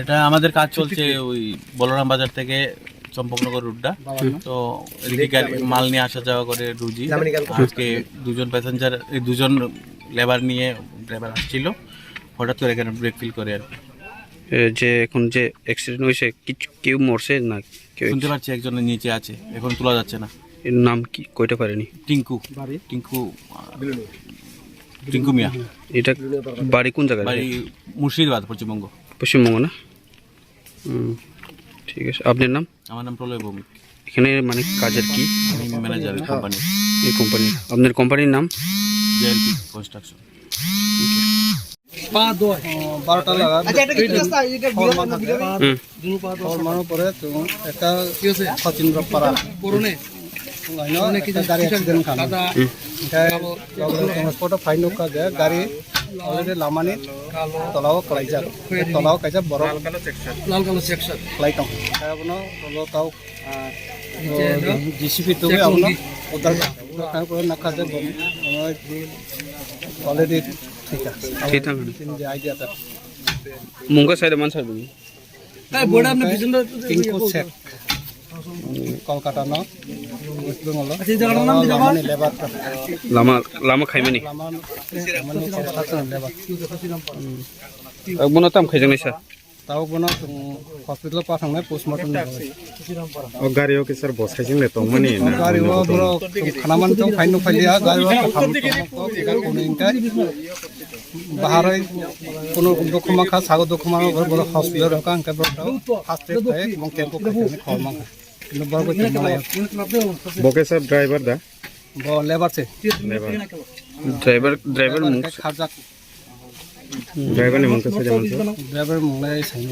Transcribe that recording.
এটা আমাদের কাজ চলছে ওই বলরাম বাজার থেকে চম্পকনগর রুটটা। তো এদিকে গাড়ি মাল নিয়ে আসা যাওয়া করে রুজি। আজকে দুজন লেবার নিয়ে ড্রাইভার আসছিল, হঠাৎ করে এখানে ব্রেক ফিল করে আর যে এখন যে অ্যাক্সিডেন্ট হয়েছে কেউ মরছে না? কেউ শুনতে পাচ্ছি একজনের নিচে আছে, এখন তোলা যাচ্ছে না। এর নাম কি কইতে পারেনি? টিঙ্কু টিঙ্কু মিয়া। এটা বাড়ি কোন জায়গায়? বাড়ি মুর্শিদাবাদ, পশ্চিমবঙ্গ। পশ্চিমবঙ্গ না? ঠিক আছে। আপনার নাম? আমার নাম প্রলয় ভৌমিক। এখানে মানে কাজের কি? আমি ম্যানেজার কোম্পানি। এই কোম্পানি, আপনার কোম্পানির নাম? জেএলপি কনস্ট্রাকশন। 12টা লাগা মানো পরে তো একটা সচিন্দ্র পাড়া পুরনে গাড়ি অ্যাক্সিডেন্ট খান ফটো ফাইন কাজে গাড়ি অলরেডি লামানি তলাও কাইজা বড় লাল কালো সেকশন ফ্লাইট আপনো তাও জিসিপি তো আপনো উদ্ধার করে না কাজে অলরেডি ঠিক আছে আইডিয়াটা মুঙ্গা সাইডে মান সাইড টিঙ্কু শেখ কলকাতা ন ওয়েস্ট বেঙ্গল লেবার লামা খাইবে নি লেবার বনতাম খাইজং নাইছা তাও বন হসপিটাল পাঠাंनाय पोस्टमार्टम ओ गारियो के सर बस खाइजों ले तो मनि ना गारियो बरो खानामान तो फाइन फाइलिया गारियो खाम तो कोनो इंटा बाहर कोनो डकुमा खा सागो डकुमा बरो हॉस्पिटल रका अंका बरो फास्ट ट्रेक है मं केम्पो खाने खरमा किनु बरो बोके सब ड्राइवर दा बो लेबर से ड्राइवर मुंग खाजा ड्राइवर ने मुंग से जमन ड्राइवर मुंगले सही